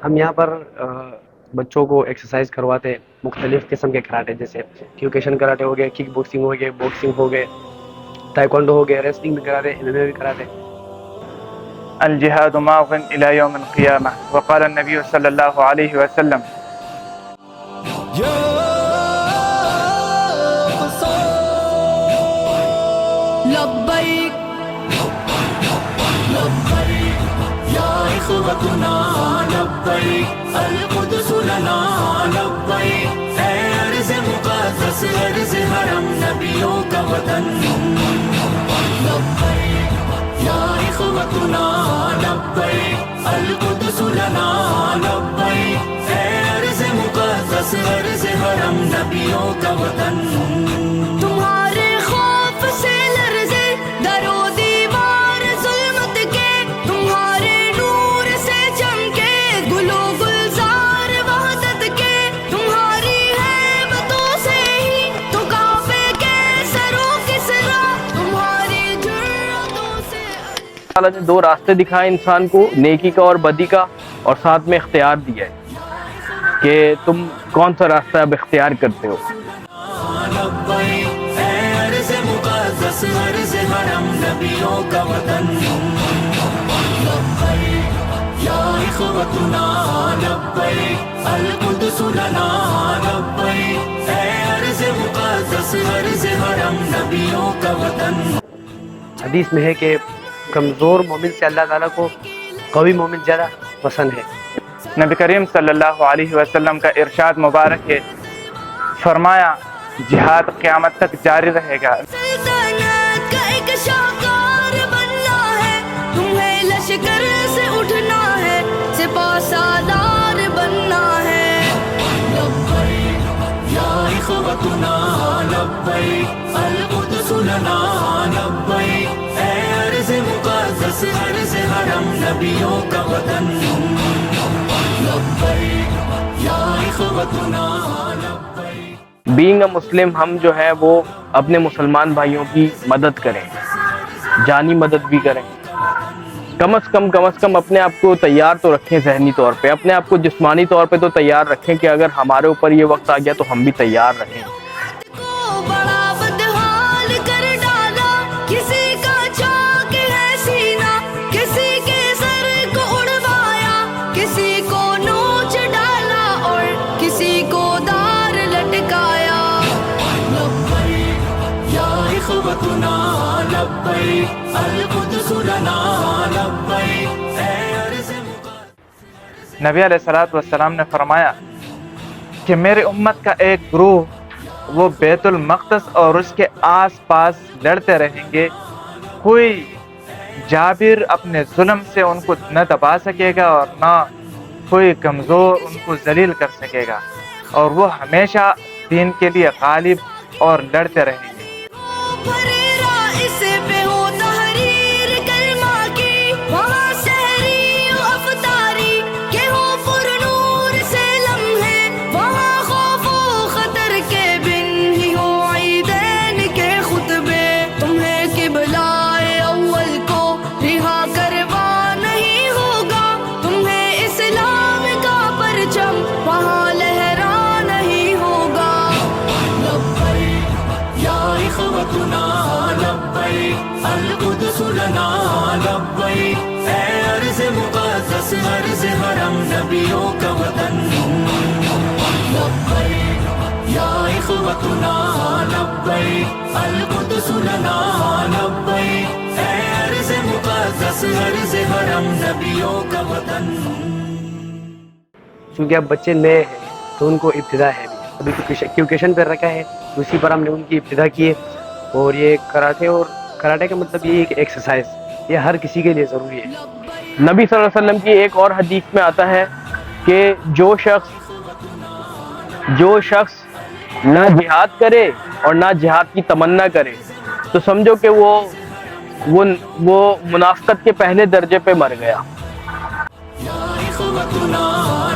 ہم یہاں پر بچوں کو ایکسرسائز کرواتے ہیں مختلف قسم کے کراٹے، جیسے کیوکیشن کراٹے ہو گئے، کک باکسنگ ہو گئے، باکسنگ ہو گئے، تائیکوانڈو ہو گئے، ریسلنگ بھی کراتے ہیں، MMA بھی کراتے ہیں۔ الجهاد ماض إلى يوم القيامة، وقال النبي صلى الله عليه وسلم لبيك لبيك يا إخوتنا لبيك القدس لنا لبيك اے ارض مقدس ارض حرم نبیوں کا وطن لبيك يا إخوتنا لبيك القدس لنا لبيك اے ارض مقدس ارض حرم نبیوں کا وطن تمہارے خوف سے لرزے در و دیوار ظلمت کے تمہارے نور سے چمکے گل و گلزار وحدت کے تمہاری ہیبتوں سے ہی تو کعبے کے سرو کسرا تمہاری جرأتوں سے اللہ نے دو راستے دکھائے انسان کو، نیکی کا اور بدی کا، اور ساتھ میں اختیار دیا ہے کہ تم کون سا راستہ اب اختیار کرتے ہو۔ لبیک اے ارض مقدس ارض حرم نبیوں کا وطن لبیک یا اخوتنا لبیک القدس لنا لبیک اے ارض مقدس ارض حرم نبیوں کا وطن۔ حدیث میں ہے کہ کمزور مومن سے اللہ تعالیٰ کو قوی مومن زیادہ پسند ہے۔ نبی کریم صلی اللہ علیہ وسلم کا ارشاد مبارک ہے، فرمایا جہاد قیامت تک جاری رہے گا۔ سلطنت کا ایک شاہکار بننا ہے، تمہیں لشکر سے اٹھنا ہے، سپاہ سالار بننا ہے۔ لبیک یا اخوتنا لبیک القدس لنا لبیک اے ارض مقدس ارض حرم نبیوں کا وطن لبیک یا اخوتنا لبیک۔ بینگ اے مسلم، ہم جو ہے وہ اپنے مسلمان بھائیوں کی مدد کریں، جانی مدد بھی کریں، کم از کم اپنے آپ کو تیار تو رکھیں، ذہنی طور پہ اپنے آپ کو جسمانی طور پہ تو تیار رکھیں کہ اگر ہمارے اوپر یہ وقت آ گیا تو ہم بھی تیار رہیں۔ کو بڑا بدحال کر ڈالا، کسی کا چاک ہے سینہ، کسی کے سر کو اڑوایا، کسی کو نوچ ڈالا اور کسی کو دار لٹکایا۔ لبیک یا اخوتنا لبیک القدس لنا لبیک اے ارض مقدس۔ نبی علیہ الصلوۃ والسلام نے فرمایا کہ میرے امت کا ایک گروہ وہ بیت المقدس اور اس کے آس پاس لڑتے رہیں گے، کوئی جابر اپنے ظلم سے ان کو نہ دبا سکے گا اور نہ کوئی کمزور ان کو ذلیل کر سکے گا، اور وہ ہمیشہ دین کے لیے غالب اور لڑتے رہیں گے۔ پھریرا اس پہ ہو تحریر کلمہ کی، وہاں سحری و افطاری کے ہو پر نور سے لمحے، وہاں خوف و خطر کے بن ہی ہو عیدین کے خطبے، تمہیں قبلہ اول کو رہا کروا نہیں ہوگا، تمہیں اسلام کا پرچم وہاں لہرا نہیں ہوگا۔ لبیک یا اخوتنا لبیک القدس لنا لبیک اے ارض مقدس ارض حرم نبیوں کا وطن لبیک یا اخوتنا لبیک القدس لنا لبیک اے ارض مقدس ارض حرم نبیوں کا وطن۔ چونکہ اب بچے نئے ہیں تو ان کو ابتدا ہے ابھی کیوکیشن پہ رکھا ہے، اسی پر ہم نے ان کی ابتدا کی ہے، اور یہ کراٹے کا مطلب یہ ہے کہ ایکسرسائز یہ ہر کسی کے لیے ضروری ہے۔ نبی صلی اللہ علیہ وسلم کی ایک اور حدیث میں آتا ہے کہ جو شخص نہ جہاد کرے اور نہ جہاد کی تمنا کرے تو سمجھو کہ وہ منافقت کے پہلے درجے پہ مر گیا۔ یا اخوتنا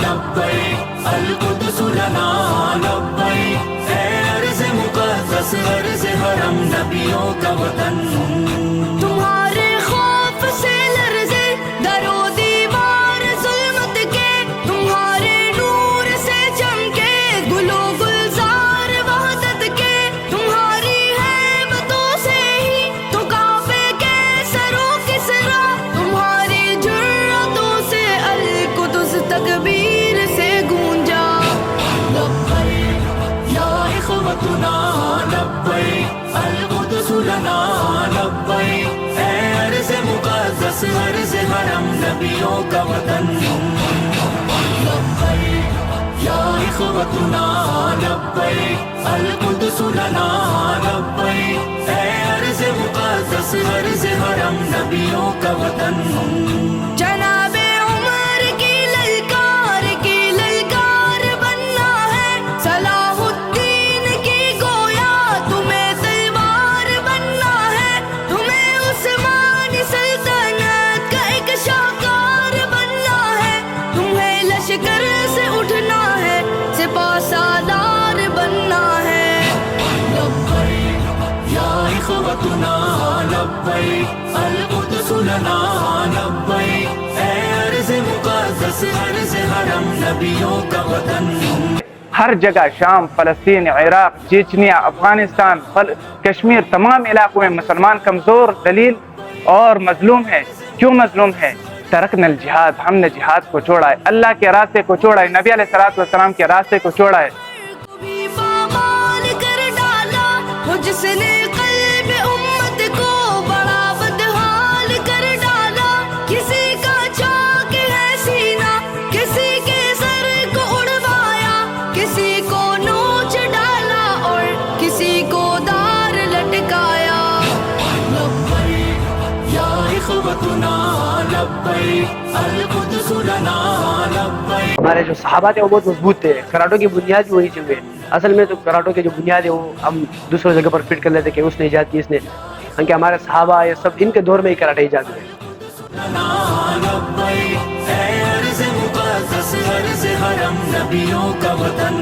لبیک القدس لنا لبیک اے ارض مقدس ارض حرم نبیوں کا وطن، تمہارے خوف سے لرزے در و دیوار ظلمت کے، تم إخوتنا لبيك القدس لنا لبيك اے ارض مقدس ارض حرم نبیوں کا وطن لبيك یا إخوتنا لبيك القدس لنا لبيك اے ارض مقدس ارض حرم نبیوں کا وطن جناب عمر کی للکار بننا ہے صلاح الدین کی گویا تمہیں تلوار بننا ہے تمہیں عثمانی سلطنت کا ایک شاہکار بننا ہے تمہیں لشکر سے اٹھنا ہے سپاہ سالار بننا ہے لبيك يا إخوتنا لبيك القدس لنا لبيك اے ارض مقدس ارض حرم نبیوں کا وطن ہر جگہ شام، فلسطین، عراق، چیچنیا، افغانستان، کشمیر، تمام علاقوں میں مسلمان کمزور، ذلیل اور مظلوم ہے. کیوں مظلوم ہے؟ ترکنا الجہاد، ہم نے جہاد کو چھوڑا ہے، اللہ کے راستے کو چھوڑا ہے، نبی علیہ السلام کے راستے کو چھوڑا ہے. بھی پامال کر ڈالا وہ جس نے قلب امت کو بڑا بدحال کر ڈالا کسی کا چاک ہے سینہ کسی کے سر کو اڑوایا کسی کو نوچ ڈالا اور کسی کو دار لٹکایا لبيك يا إخوتنا لبيك القدس لنا لبيك ہمارے جو صحابہ تھے وہ بہت مضبوط تھے. کراٹوں کی بنیاد بھی وہی سے ہوئے. اصل میں تو کراٹوں کی جو بنیاد ہے وہ ہم دوسروں جگہ پر فٹ کر لیتے کہ اس نے ایجاد کی اس نے کہ ہمارے صحابہ یہ سب ان کے دور میں ہی کراٹے ایجاد ہوئے. لنا لبيك اے ارض مقدس ارض حرم نبیوں کا وطن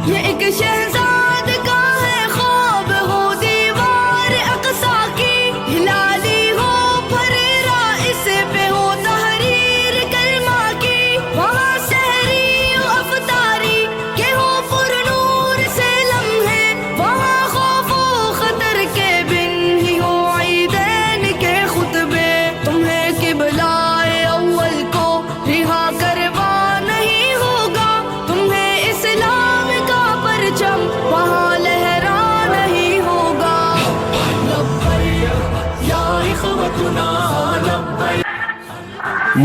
یہ ایک شہزاد کا ہے خواب ہو دیوار اقصا کی ہلالی ہو پھریرا اس پہ ہو تحریر کلمہ کی وہاں سحری و افطاری کہ ہو پر نور سے لمحے وہاں خوف و خطر کے بن ہی ہو عیدین کے خطبے تمہیں قبلہ اول کو رہا کروا نہیں ہوگا تمہیں اسلام کا پرچم وہاں لہرا نہیں ہوگا لبيك يا إخوتنا لبيك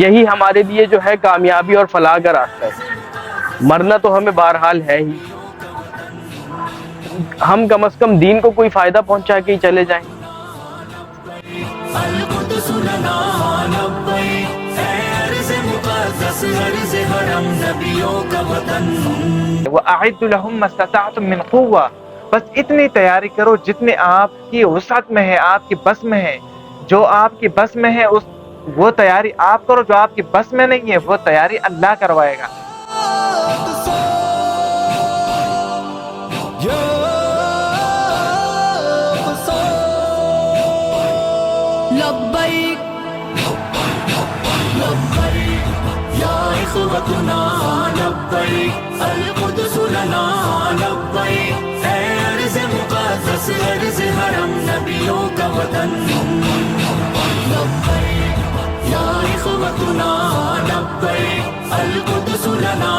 یہی ہمارے لیے جو ہے کامیابی اور فلاح کا راستہ ہے. مرنا تو ہمیں بہرحال ہے ہی، ہم کم از کم دین کو کوئی فائدہ پہنچا کے ہی چلے جائیں. القدس لنا لبيك اے ارض مقدس ارض حرم نبیوں کا وطن وَأَعِدُّ لَهُمْ مَا اسْتَطَعْتُم مِّن قُوَّةٍ، بس اتنی تیاری کرو جتنے آپ کی وسعت میں ہے، آپ کی بس میں ہے. جو آپ کی بس میں ہے وہ تیاری آپ کرو، جو آپ کی بس میں نہیں ہے وہ تیاری اللہ کروائے گا. لبیک لبيك يا إخوتنا لبيك القدس لنا لبيك اے ارض مقدس ارض حرم نبیوں کا وطن لبيك يا إخوتنا لبيك القدس لنا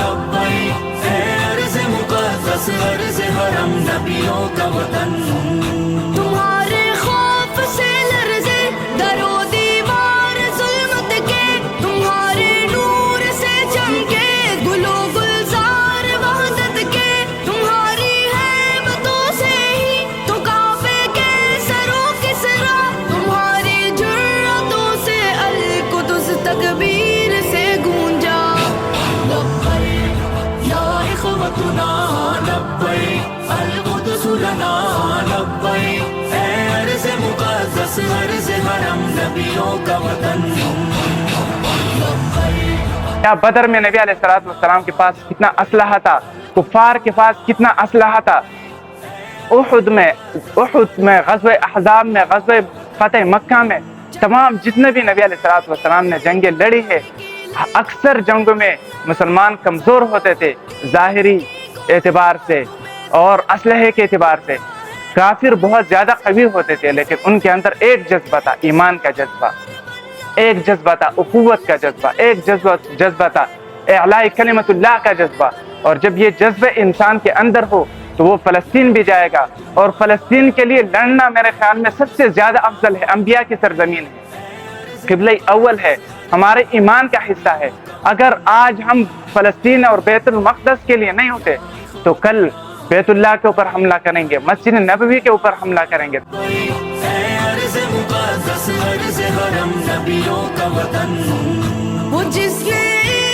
لبيك اے ارض مقدس ارض حرم نبیوں کا وطن تمہارے خوف سے لرزے در و دیوار ظلمت کے تمہارے نور سے چمکے گل و گلزار وحدت کے تمہاری ہیبتوں سے ہی تو کعبے کے سرو کسرا تمہاری جرأتوں سے القدس تکبیر سے گونجا لبيك يا إخوتنا لبيك القدس لنا لبيك اے ارض مقدس ارض حرم نبیوں کا وطن لبيك کیا بدر میں نبی علیہ السلام کے پاس کتنا اسلحہ تھا، کفار کے پاس کتنا اسلحہ تھا. احد میں غزوہ احزاب میں غزوہ فتح مکہ میں تمام جتنے بھی نبی علیہ السلام نے جنگیں لڑی ہے اکثر جنگوں میں مسلمان کمزور ہوتے تھے ظاہری اعتبار سے اور اسلحے کے اعتبار سے. کافر بہت زیادہ قوی ہوتے تھے لیکن ان کے اندر ایک جذبہ تھا، ایمان کا جذبہ، ایک جذبہ تھا اخوت کا جذبہ، ایک جذبہ تھا اعلاء کلمت اللہ کا جذبہ. اور جب یہ جذبہ انسان کے اندر ہو تو وہ فلسطین بھی جائے گا، اور فلسطین کے لیے لڑنا میرے خیال میں سب سے زیادہ افضل ہے، انبیاء کی سرزمین ہے، قبلہ اول ہے، ہمارے ایمان کا حصہ ہے۔ اگر آج ہم فلسطین اور بیت المقدس کے لیے نہیں ہوتے تو کل بیت اللہ کے اوپر حملہ کریں گے، مسجد نبوی کے اوپر حملہ کریں گے۔ اے عرض مقدس عرض حرم نبیوں کا وطن، وہ جس نے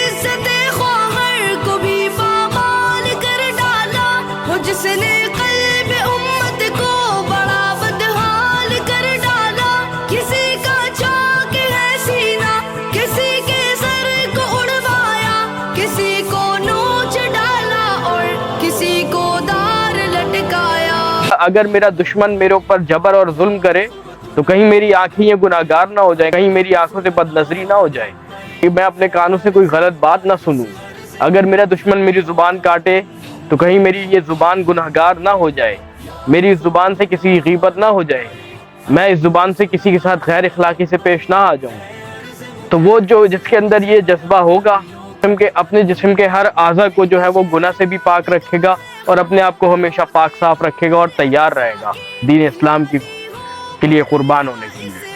عزت خواہر کو بھی پامال کر ڈالا، وہ جس نے قلب امت کو بڑا بدحال کر ڈالا، کسی کا چاک ہے سینہ، کسی کے سر کو اڑوایا، کسی کو نوچ ڈالا اور کسی کو دار لٹکایا۔ اگر میرا دشمن میرے اوپر جبر اور ظلم کرے تو کہیں میری آنکھیں یہ گناہگار نہ ہو جائیں، کہیں میری آنکھوں سے بد نظری نہ ہو جائے، کہ میں اپنے کانوں سے کوئی غلط بات نہ سنوں۔ اگر میرا دشمن میری زبان کاٹے تو کہیں میری یہ زبان گناہگار نہ ہو جائے، میری زبان سے کسی کی غیبت نہ ہو جائے، میں اس زبان سے کسی کے ساتھ غیر اخلاقی سے پیش نہ آ جاؤں۔ تو وہ جو جس کے اندر یہ جذبہ ہوگا کہ اپنے جسم کے ہر اعضاء کو جو ہے وہ گناہ سے بھی پاک رکھے گا اور اپنے آپ کو ہمیشہ پاک صاف رکھے گا اور تیار رہے گا دین اسلام کے لیے قربان ہونے کے لیے۔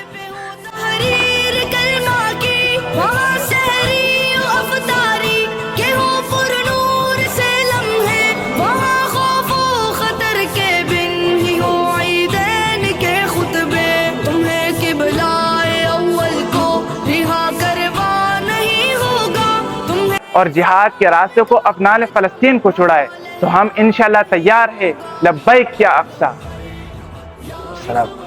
تحریر کلمہ کی وہاں سحری و افطاری کہ ہو پر نور سے لمحے، وہاں خوف و خطر کے بن ہی ہو عیدین کے خطبے، تمہیں قبلہ اول کو رہا کروا نہیں ہوگا، تمہیں اور جہاد کے راستے کو اپنا لے، فلسطین کو چھڑائے، تو ہم انشاءاللہ تیار ہے۔ لبیک یا اقصی۔ السلام